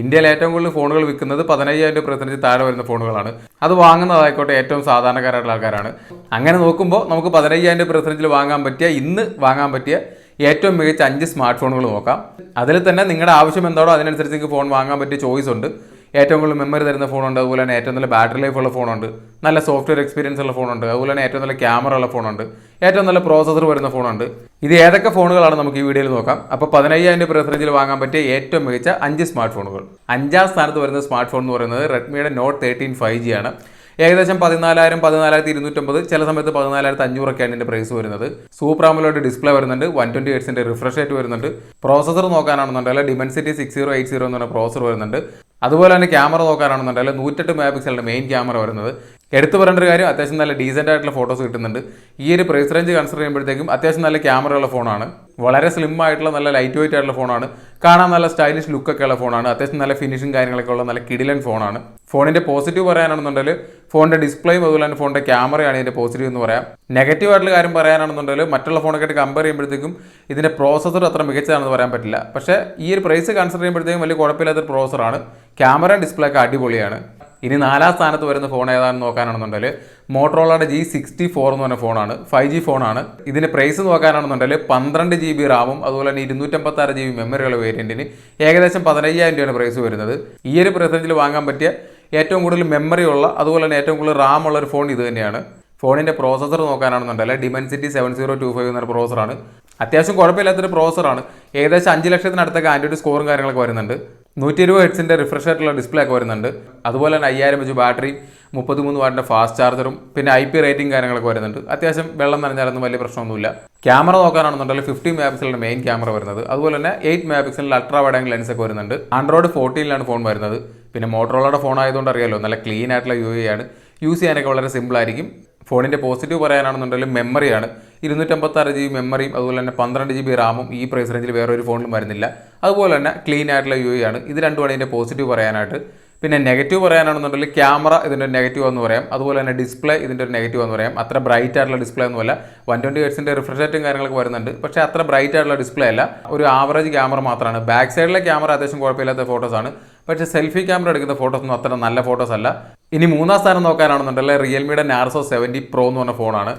ഇന്ത്യയിൽ ഏറ്റവും കൂടുതൽ ഫോണുകൾ വിൽക്കുന്നത് 15,000 രൂപ പ്രൈസ് റേഞ്ച് താഴെ വരുന്ന ഫോണുകളാണ്. അത് വാങ്ങുന്നതായിക്കോട്ടെ ഏറ്റവും സാധാരണക്കാരായിട്ടുള്ള ആൾക്കാരാണ്. അങ്ങനെ നോക്കുമ്പോൾ നമുക്ക് 15,000 രൂപ പ്രൈസ് റേഞ്ചിൽ ഇന്ന് വാങ്ങാൻ പറ്റിയ ഏറ്റവും മികച്ച 5 സ്മാർട്ട് ഫോണുകൾ നോക്കാം. അതിൽ തന്നെ നിങ്ങളുടെ ആവശ്യം എന്താണോ അതിനനുസരിച്ച് നിങ്ങൾക്ക് ഫോൺ വാങ്ങാൻ പറ്റിയ ചോയ്സ് ഉണ്ട്. ഏറ്റവും കൂടുതൽ മെമ്മറി തരുന്ന ഫോണുണ്ട്, അതുപോലെ തന്നെ ഏറ്റവും നല്ല ബാറ്ററി ലൈഫ് ഉള്ള ഫോണുണ്ട്, നല്ല സോഫ്റ്റ്വെയർ എക്സ്പീരിയൻസ് ഉള്ള ഫോണുണ്ട്, അതുപോലെ തന്നെ ഏറ്റവും നല്ല ക്യാമറ ഉള്ള ഫോണുണ്ട്, ഏറ്റവും നല്ല പ്രോസസർ വരുന്ന ഫോണുണ്ട്. ഇത് ഏതൊക്കെ ഫോണുകളാണ് നമുക്ക് ഈ വീഡിയോയിൽ നോക്കാം. അപ്പോൾ 15,000 രൂപ പ്രൈസ് റേഞ്ചിൽ വാങ്ങാൻ പറ്റിയ ഏറ്റവും മികച്ച 5 സ്മാർട്ട് ഫോണുകൾ. 5ാം സ്ഥാനത്ത് വരുന്ന സ്മാർട്ട് ഫോൺ എന്ന് പറയുന്നത് റെഡ്മിയുടെ നോട്ട് 13 5G ആണ്. ഏകദേശം 14,000, 14,250, ചില സമയത്ത് 14,500 ഒക്കെയാണ് ഇതിന്റെ പ്രൈസ് വരുന്നത്. സൂപ്പർ AMOLED ഡിസ്പ്ലേ വരുന്നുണ്ട്, 120 Hz റിഫ്രഷ് റേറ്റ് വരുന്നുണ്ട്. പ്രോസസർ നോക്കാനാണെന്നുണ്ടെങ്കിൽ Dimensity 6080 എന്ന് പറഞ്ഞ പ്രോസസർ വരുന്നുണ്ട്. അതുപോലെ തന്നെ ക്യാമറ നോക്കാനാണെന്നുണ്ടെങ്കിൽ 108 മെഗാ പിക്സലിന്റെ മെയിൻ ക്യാമറ വരുന്നത്. എടുത്തു പറയേണ്ട ഒരു കാര്യം, അത്യാവശ്യം നല്ല ഡീസൻ്റ് ആയിട്ടുള്ള ഫോട്ടോസ് കിട്ടുന്നുണ്ട്. ഈ ഒരു പ്രൈസ് റേഞ്ച് കൺസിഡർ ചെയ്യുമ്പോഴത്തേക്കും അത്യാവശ്യം നല്ല ക്യാമറ ഉള്ള ഫോണാണ്. വളരെ സ്ലിം ആയിട്ടുള്ള നല്ല ലൈറ്റ് വെയിറ്റ് ആയിട്ടുള്ള ഫോണാണ്. കാണാൻ നല്ല സ്റ്റൈലിഷ് ലുക്കൊക്കെ ഉള്ള ഫോണാണ്. അത്യാവശ്യം നല്ല ഫിനിഷിംഗ് കാര്യങ്ങളൊക്കെ ഉള്ള നല്ല കിടിലൻ ഫോണാണ്. ഫോണിന്റെ പോസിറ്റീവ് പറയാനാണെന്നുണ്ടെങ്കിൽ ഫോണിന്റെ ഡിസ്പ്ലേയും അതുപോലെ തന്നെ ഫോണിന്റെ ക്യാമറയാണ് ഇതിന്റെ പോസിറ്റീവ് എന്ന് പറയാം. നെഗറ്റീവ് ആയിട്ടുള്ള കാര്യം പറയാനാണെന്നുണ്ടെങ്കിൽ മറ്റുള്ള ഫോണൊക്കെ ആയിട്ട് കമ്പയർ ചെയ്യുമ്പോഴത്തേക്കും ഇതിന്റെ പ്രോസസർ അത്ര മികച്ചതാണെന്ന് പറയാൻ പറ്റില്ല. പക്ഷേ ഈ ഒരു പ്രൈസ് കൺസിഡർ ചെയ്യുമ്പോഴത്തേക്കും വലിയ കുഴപ്പമില്ലാത്ത പ്രോസറാണ്. ക്യാമറ ഡിസ്പ്ലേ ഒക്കെ അടിപൊളിയാണ്. ഇനി 4ാം സ്ഥാനത്ത് വരുന്ന ഫോൺ ഏതാണെന്ന് നോക്കാനാണെന്നുണ്ടെങ്കിൽ മോട്ടറോളയുടെ G64 എന്ന് പറഞ്ഞ ഫോണാണ്. 5G ഫോണാണ്. ഇതിന് പ്രൈസ് നോക്കാനാണെന്നുണ്ടെങ്കിൽ 12 GB റാമും അതുപോലെ തന്നെ 256 GB മെമ്മറിയുള്ള വേരിയന്റിന് ഏകദേശം 15,000 രൂപയാണ് പ്രൈസ് വരുന്നത്. ഈ ഒരു പ്രൈസ് റേഞ്ചിൽ വാങ്ങാൻ പറ്റിയ ഏറ്റവും കൂടുതൽ മെമ്മറി ഉള്ള അതുപോലെ തന്നെ ഏറ്റവും കൂടുതൽ റാം ഉള്ള ഒരു ഫോൺ ഇത് തന്നെയാണ്. ഫോണിന്റെ പ്രോസസർ നോക്കാനാണെന്നുണ്ടെങ്കിൽ Dimensity 7025 എന്ന പ്രോസറാണ്. അത്യാവശ്യം കുഴപ്പമില്ലാത്തൊരു പ്രോസറാണ്. ഏകദേശം 5 ലക്ഷത്തിനടുത്തൊക്കെ ആൻഡ്രോയിഡ് സ്കോറും കാര്യങ്ങളൊക്കെ വരുന്നുണ്ട്. 120 Hz റിഫ്രഷ് ആയിട്ടുള്ള ഡിസ്പ്ലേ ഒക്കെ വരുന്നുണ്ട്. അതുപോലെ തന്നെ 5000 mAh ബാറ്ററി, 33 വാട്ടിന്റെ ഫാസ്റ്റ് ചാർജറും പിന്നെ IP റേറ്റിംഗ് കാര്യങ്ങളൊക്കെ വരുന്നുണ്ട്. അത്യാവശ്യം വെള്ളം നനഞ്ഞാലൊന്നും വലിയ പ്രശ്നമൊന്നുമില്ല. ക്യാമറ നോക്കാനാണെന്നുണ്ടെങ്കിൽ 50 മെഗാ പിക്സലിന്റെ മെയിൻ ക്യാമറ വരുന്നത്. അതുപോലെ തന്നെ 8 മെഗാ പിക്സലിന്റെ അൾട്രാ വൈഡ് ആംഗിൾ ലെൻസ് ഒക്കെ വരുന്നുണ്ട്. Android 14 ഫോൺ വരുന്നത്. പിന്നെ മോട്ടറോളയുടെ ഫോൺ ആയതുകൊണ്ട് അറിയാലോ, നല്ല ക്ലീൻ ആയിട്ടുള്ള UI ആണ്. യൂസ് ചെയ്യാനൊക്കെ വളരെ സിമ്പിൾ ആയിരിക്കും. ഫോണിന്റെ പോസിറ്റീവ് പറയാനാണെന്നുണ്ടെങ്കിൽ മെമ്മറിയാണ്. 256 GB മെമ്മറിയും അതുപോലെ തന്നെ 12 GB റാമും ഈ പ്രൈസ് റേഞ്ചിൽ വേറെ ഒരു ഫോണിലും വരുന്നില്ല. അതുപോലെ തന്നെ ക്ലീൻ ആയിട്ടുള്ള UI ആണ്. ഇത് രണ്ടുമാണ് ഇതിന്റെ പോസിറ്റീവ് പറയാനായിട്ട്. പിന്നെ നെഗറ്റീവ് പറയാനാണെന്നുണ്ടെങ്കിൽ ക്യാമറ ഇതിന്റെ നെഗറ്റീവ് എന്ന് പറയാം. അതുപോലെ തന്നെ ഡിസ്പ്ലേ ഇതിന്റെ ഒരു നെഗറ്റീവ് എന്ന് പറയാം. അത്ര ബ്രൈറ്റ് ആയിട്ടുള്ള ഡിസ്പ്ലേ ഒന്നുമല്ല. 120 Hz റിഫ്രഷ് റേറ്റും കാര്യങ്ങളൊക്കെ വരുന്നുണ്ട്. പക്ഷേ അത്ര ബ്രൈറ്റ് ആയിട്ടുള്ള ഡിസ്പ്ലേ അല്ല. ഒരു ആവറേജ് ക്യാമറ മാത്രമാണ്. ബാക്ക് സൈഡിലെ ക്യാമറ അത്യാവശ്യം കുഴപ്പമില്ലാത്ത ഫോട്ടോസാണ്. പക്ഷേ സെൽഫി ക്യാമറ എടുക്കുന്ന ഫോട്ടോസ് ഒന്നും അത്ര നല്ല ഫോട്ടോസ് അല്ല. ഇനി 3ാം സ്ഥാനം നോക്കാനാണെന്നുണ്ടെങ്കിൽ റിയൽമിയുടെ Narzo 70 Pro എന്ന് പറഞ്ഞ ഫോണാണ്.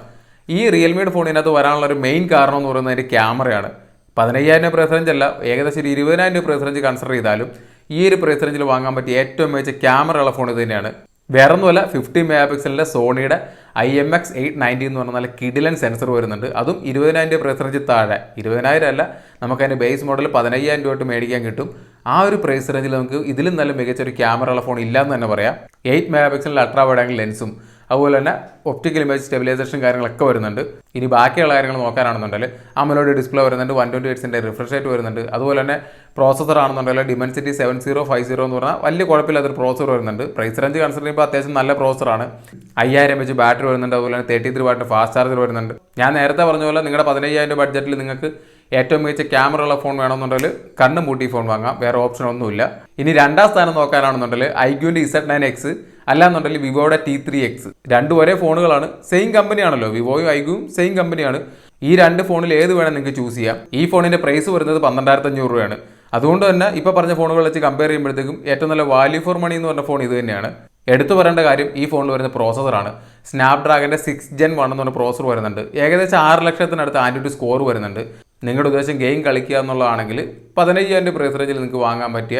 ഈ റിയൽമിയുടെ ഫോണിനകത്ത് വരാനുള്ള ഒരു മെയിൻ കാരണം എന്ന് പറയുന്നത് അതിൻ്റെ ക്യാമറയാണ്. 15,000 രൂപ പ്രൈസ് റേഞ്ച് അല്ല, ഏകദേശം ഒരു 20,000 രൂപ പ്രൈസ് റേഞ്ച് കൺസിഡർ ചെയ്താലും ഈ ഒരു പ്രൈസ് റേഞ്ചിൽ വാങ്ങാൻ പറ്റിയ ഏറ്റവും മികച്ച ക്യാമറ ഉള്ള ഫോൺ ഇത് തന്നെയാണ്. വേറൊന്നുമല്ല, 50 മെഗാ പിക്സലിൻ്റെ സോണിയുടെ IMX890 എന്ന് പറഞ്ഞാൽ കിടിലൻ സെൻസർ വരുന്നുണ്ട്. അതും 20,000 രൂപ പ്രൈസ് റേഞ്ച് താഴെ. 20,000 അല്ല, നമുക്കതിൻ്റെ ബേസ് മോഡൽ 15,000 രൂപ തൊട്ട് മേടിക്കാൻ കിട്ടും. ആ ഒരു പ്രൈസ് റേഞ്ചിൽ നമുക്ക് ഇതിലും നല്ല മികച്ച ഒരു ക്യാമറ ഉള്ള ഫോൺ ഇല്ലയെന്ന് തന്നെ പറയാം. 8 മെഗാ പിക്സലിൻ്റെ അൾട്രാ വൈഡ് ആംഗിൾ ലെൻസും അതുപോലെ തന്നെ ഒപ്റ്റിക്കൽ ഇമേജ് സ്റ്റെബിലൈസേഷൻ കാര്യങ്ങളൊക്കെ വരുന്നുണ്ട്. ഇനി ബാക്കിയുള്ള കാര്യങ്ങൾ നോക്കാനാണെന്നുണ്ടെങ്കിൽ AMOLED ഡിസ്പ്ലേ വരുന്നുണ്ട്, 120 Hz റിഫ്രഷ് റേറ്റ് വരുന്നുണ്ട്. അതുപോലെ തന്നെ പ്രോസസർ ആണെന്നുണ്ടെങ്കിൽ Dimensity 7050 എന്ന് പറഞ്ഞാൽ വലിയ കുഴപ്പമില്ലാത്തൊരു പ്രോസസർ വരുന്നുണ്ട്. പ്രൈസ് റേഞ്ച് കൺസിഡർ ചെയ്യുമ്പോൾ അത്യാവശ്യം നല്ല പ്രോസറാണ്. 5000 mAh ബാറ്ററി വരുന്നുണ്ട്. അതുപോലെ തന്നെ 33 വാട്ട് ഫാസ്റ്റ് ചാർജർ വരുന്നുണ്ട്. ഞാൻ നേരത്തെ പറഞ്ഞ പോലെ നിങ്ങളുടെ 15,000 രൂപ ബഡ്ജറ്റിൽ നിങ്ങൾക്ക് ഏറ്റവും മികച്ച ക്യാമറ ഉള്ള ഫോൺ വേണമെന്നുണ്ടെങ്കിൽ കണ്ണും പൂട്ടി ഫോൺ വാങ്ങാം. വേറെ ഓപ്ഷൻ ഒന്നുമില്ല. ഇനി 2ാം സ്ഥാനം നോക്കാനാണെന്നുണ്ടെങ്കിൽ iQന്റെ Z9X അല്ലാന്നുണ്ടെങ്കിൽ വിവോയുടെ T3X. രണ്ടും ഒരേ ഫോണുകളാണ്, സെയിം കമ്പനിയാണല്ലോ. വിവോയും iQയും സെയിം കമ്പനിയാണ്. ഈ 2 ഫോണിൽ ഏത് വേണം നിങ്ങൾക്ക് ചൂസ് ചെയ്യാം. ഈ ഫോണിന്റെ പ്രൈസ് വരുന്നത് 12,500 രൂപയാണ്. അതുകൊണ്ട് തന്നെ ഇപ്പോൾ പറഞ്ഞ ഫോണുകൾ വെച്ച് കമ്പയർ ചെയ്യുമ്പോഴത്തേക്കും ഏറ്റവും നല്ല വാല്യൂ ഫോർ മണി എന്ന് പറഞ്ഞ ഫോൺ ഇത് തന്നെയാണ്. എടുത്തു പറയേണ്ട കാര്യം, ഈ ഫോണിൽ വരുന്ന പ്രോസസറാണ്. സ്നാപ്ഡ്രാഗന്റെ 6 Gen 1 എന്ന് പറഞ്ഞ പ്രോസസർ വരുന്നുണ്ട്. ഏകദേശം 6 ലക്ഷത്തിനടുത്ത് ആൻഡ്രോയിഡ് സ്കോർ വരുന്നുണ്ട്. നിങ്ങളുടെ ഉദ്ദേശം ഗെയിം കളിക്കുക എന്നുള്ളതാണെങ്കിൽ 15,000 രൂപ പ്രൈസ് റേഞ്ചിൽ നിങ്ങൾക്ക് വാങ്ങാൻ പറ്റിയ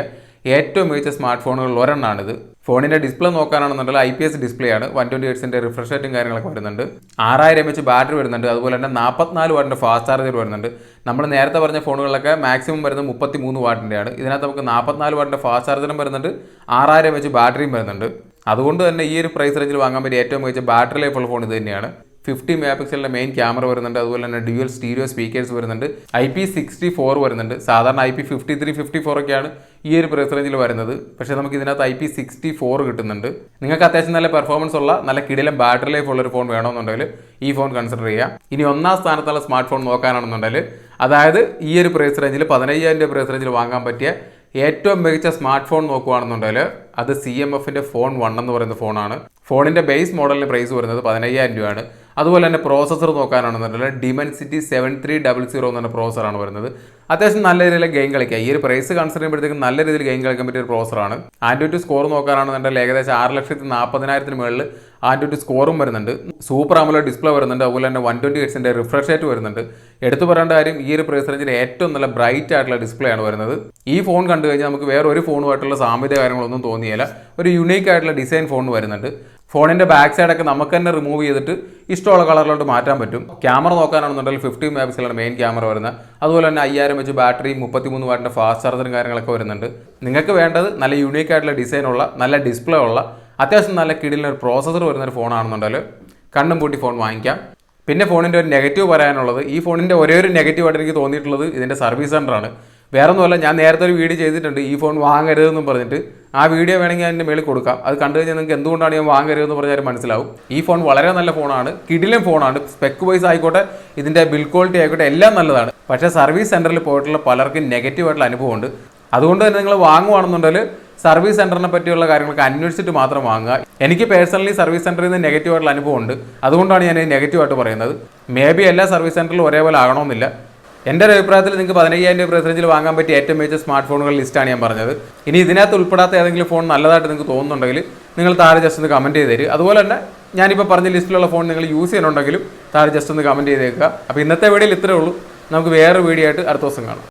ഏറ്റവും മികച്ച സ്മാർട്ട് ഫോണുകളിൽ ഒരെണ്ണമാണിത്. ഫോണിന്റെ ഡിസ്പ്ലേ നോക്കാനാണെന്നുണ്ടെങ്കിൽ IPS ഡിസ്പ്ലേ ആണ്. 120 Hz റിഫ്രഷ് റേറ്റും കാര്യങ്ങളൊക്കെ വരുന്നുണ്ട്. 6000 mAh ബാറ്ററി വരുന്നുണ്ട്. അതുപോലെ തന്നെ 44 വാട്ടിന്റെ ഫാസ്റ്റ് ചാർജർ വരുന്നുണ്ട്. നമ്മൾ നേരത്തെ പറഞ്ഞ ഫോണുകളിലൊക്കെ മാക്സിമം വരുന്നത് 33 വാട്ടിൻ്റെയാണ്. ഇതിനകത്ത് നമുക്ക് 44 വാട്ടിന്റെ ഫാസ്റ്റ് ചാർജറും വരുന്നുണ്ട്, 6000 mAh ബാറ്ററിയും വരുന്നുണ്ട്. അതുകൊണ്ട് തന്നെ ഈ ഒരു പ്രൈസ് റേഞ്ചിൽ വാങ്ങാൻ പറ്റിയ ഏറ്റവും മികച്ച ബാറ്ററി ലൈഫ് ഉള്ള ഫോൺ ഇത് തന്നെയാണ്. 50 മെഗാ പിക്സലിന്റെ മെയിൻ ക്യാമറ വരുന്നുണ്ട്. അതുപോലെ തന്നെ ഡ്യുവൽ സ്റ്റീരിയോ സ്പീക്കേഴ്സ് വരുന്നുണ്ട്. IP64 വരുന്നുണ്ട്. സാധാരണ IP53, 54 ഒക്കെയാണ് ഈ ഒരു പ്രൈസ് റേഞ്ചിൽ വരുന്നത്. പക്ഷേ നമുക്ക് ഇതിനകത്ത് IP64 കിട്ടുന്നുണ്ട്. നിങ്ങൾക്ക് അത്യാവശ്യം നല്ല പെർഫോമൻസ് ഉള്ള നല്ല കിടിലൻ ബാറ്ററി ലൈഫ് ഉള്ള ഒരു ഫോൺ വേണമെന്നുണ്ടെങ്കിൽ ഈ ഫോൺ കൺസിഡർ ചെയ്യാം. ഇനി 1ാം സ്ഥാനത്തുള്ള സ്മാർട്ട് ഫോൺ നോക്കാനാണെന്നുണ്ടെങ്കിൽ, അതായത് ഈ ഒരു പ്രൈസ് റേഞ്ചിൽ 15,000 രൂപ പ്രൈസ് റേഞ്ചിൽ വാങ്ങാൻ പറ്റിയ ഏറ്റവും മികച്ച സ്മാർട്ട് ഫോൺ നോക്കുകയാണെന്നുണ്ടെങ്കിൽ അത് CMFന്റെ ഫോൺ 1 എന്ന് പറയുന്ന ഫോണാണ്. ഫോണിന്റെ ബേസ് മോഡലിന് പ്രൈസ് വരുന്നത് 15,000 രൂപയാണ്. അതുപോലെ തന്നെ പ്രോസസ്സർ നോക്കാനാണെന്നുണ്ടെങ്കിൽ ഡിമെൻസിറ്റി 7300 എന്ന് പറഞ്ഞ പ്രോസറാണ് വരുന്നത്. അത്യാവശ്യം നല്ല രീതിയിൽ ഗെയിം കളിക്കുക. ഈ ഒരു പ്രൈസ് കൺസിഡർ ചെയ്യുമ്പോഴത്തേക്കും നല്ല രീതിയിൽ ഗെയിം കളിക്കാൻ പറ്റിയ ഒരു പ്രോസറാണ്. ആൻഡ്രോയിഡ് സ്കോർ നോക്കാനാണെന്നുണ്ടെങ്കിൽ ഏകദേശം 6,40,000 മുകളിൽ ആൻഡ്രോയിഡ് സ്കോറും വരുന്നുണ്ട്. സൂപ്പർ AMOLED ഡിസ്പ്ലേ വരുന്നുണ്ട്. അതുപോലെ തന്നെ 120 ഹെർട്സിന്റെ റിഫ്രഷ് റേറ്റ് വരുന്നുണ്ട്. എടുത്തു പറയേണ്ട കാര്യം ഈ ഒരു പ്രൈസ് റേഞ്ചിൽ ഏറ്റവും നല്ല ബ്രൈറ്റ് ആയിട്ടുള്ള ഡിസ്പ്ലേ ആണ് വരുന്നത്. ഈ ഫോൺ കണ്ടു കഴിഞ്ഞാൽ നമുക്ക് വേറെ ഒരു ഫോണുമായിട്ടുള്ള സാമ്യത കാര്യങ്ങളൊന്നും തോന്നിയില്ല. ഒരു യുണീക്ക് ആയിട്ടുള്ള ഡിസൈൻ ഫോൺ വരുന്നുണ്ട്. ഫോണിന്റെ ബാക്ക് സൈഡൊക്കെ നമുക്ക് തന്നെ റിമൂവ് ചെയ്തിട്ട് ഇഷ്ടമുള്ള കളറിലോട്ട് മാറ്റാൻ പറ്റും. ക്യാമറ നോക്കാനാണെന്നുണ്ടെങ്കിൽ 50 മെഗാ പിക്സലാണ് മെയിൻ ക്യാമറ വരുന്നത്. അതുപോലെ തന്നെ 5000 mAh ബാറ്ററി, 33 വാട്ടിന്റെ ഫാസ്റ്റ് ചാർജറും കാര്യങ്ങളൊക്കെ വരുന്നുണ്ട്. നിങ്ങൾക്ക് വേണ്ടത് നല്ല യുണീക്ക് ആയിട്ടുള്ള ഡിസൈനുള്ള, നല്ല ഡിസ്പ്ലേ ഉള്ള, അത്യാവശ്യം നല്ല കിടിലൊരു ഒരു പ്രോസസ്സർ വരുന്ന ഒരു ഫോണാണെന്നുണ്ടെങ്കിൽ കണ്ണും പൂട്ടി ഫോൺ വാങ്ങിക്കാം. പിന്നെ ഫോണിൻ്റെ ഒരു നെഗറ്റീവ് പറയാനുള്ളത്, ഈ ഫോണിൻ്റെ ഒരേ ഒരു നെഗറ്റീവായിട്ട് എനിക്ക് തോന്നിയിട്ടുള്ളത് ഇതിൻ്റെ സർവീസ് സെൻ്ററാണ്. വേറെ ഒന്നുമല്ല, ഞാൻ നേരത്തെ ഒരു വീഡിയോ ചെയ്തിട്ടുണ്ട് ഈ ഫോൺ വാങ്ങരുതെന്നും പറഞ്ഞിട്ട്. ആ വീഡിയോ വേണമെങ്കിൽ അതിൻ്റെ മേളിൽ കൊടുക്കാം. അത് കണ്ടു കഴിഞ്ഞാൽ നിങ്ങൾക്ക് എന്തുകൊണ്ടാണ് ഞാൻ വാങ്ങരുതെന്ന് പറഞ്ഞാൽ മനസ്സിലാവും. ഈ ഫോൺ വളരെ നല്ല ഫോണാണ്, കിടിലൻ ഫോണാണ്. സ്പെക്ക് വൈസ് ആയിക്കോട്ടെ, ഇതിൻ്റെ ബിൽ ക്വാളിറ്റി ആയിക്കോട്ടെ, എല്ലാം നല്ലതാണ്. പക്ഷേ സർവീസ് സെൻറ്ററിൽ പോയിട്ടുള്ള പലർക്കും നെഗറ്റീവായിട്ടുള്ള അനുഭവമുണ്ട്. അതുകൊണ്ട് തന്നെ നിങ്ങൾ വാങ്ങുവാണെന്നുണ്ടെങ്കിൽ സർവീസ് സെൻറ്ററിനെ പറ്റിയുള്ള കാര്യങ്ങളൊക്കെ അന്വേഷിച്ചിട്ട് മാത്രം വാങ്ങുക. എനിക്ക് പേഴ്സണലി സർവീസ് സെൻറ്ററിൽ നിന്ന് നെഗറ്റീവായിട്ടുള്ള അനുഭവം ഉണ്ട്. അതുകൊണ്ടാണ് ഞാൻ നെഗറ്റീവായിട്ട് പറയുന്നത്. മേ ബി എല്ലാ സർവീസ് സെൻറ്ററിലും ഒരേപോലെ ആകണമെന്നില്ല. എൻ്റെ ഒരു അഭിപ്രായത്തിൽ നിങ്ങൾക്ക് 15,000 രൂപ പ്രൈസ് റേഞ്ചിൽ വാങ്ങാൻ പറ്റിയ ഏറ്റവും മികച്ച സ്മാർട്ട് ഫോണുകൾ ലിസ്റ്റാണ് ഞാൻ പറഞ്ഞത്. ഇനി ഇതിനകത്ത് ഉൾപ്പെടാത്ത ഏതെങ്കിലും ഫോൺ നല്ലതായിട്ട് നിങ്ങൾക്ക് തോന്നുന്നുണ്ടെങ്കിൽ നിങ്ങൾ താഴെ ജസ്റ്റ് ഒന്ന് കമൻറ്റ് ചെയ്ത് തരും. അതുപോലെ തന്നെ ഞാനിപ്പോൾ പറഞ്ഞ ലിസ്റ്റിലുള്ള ഫോൺ നിങ്ങൾ യൂസ് ചെയ്യുന്നുണ്ടെങ്കിലും താഴെ ജസ്റ്റ് ഒന്ന് കമൻറ്റ് ചെയ്തേക്കുക. അപ്പോൾ ഇന്നത്തെ വീഡിയോയിൽ ഇത്രയേ ഉള്ളൂ. നമുക്ക് വേറെ വീഡിയോ ആയിട്ട് അടുത്ത ദിവസം കാണാം.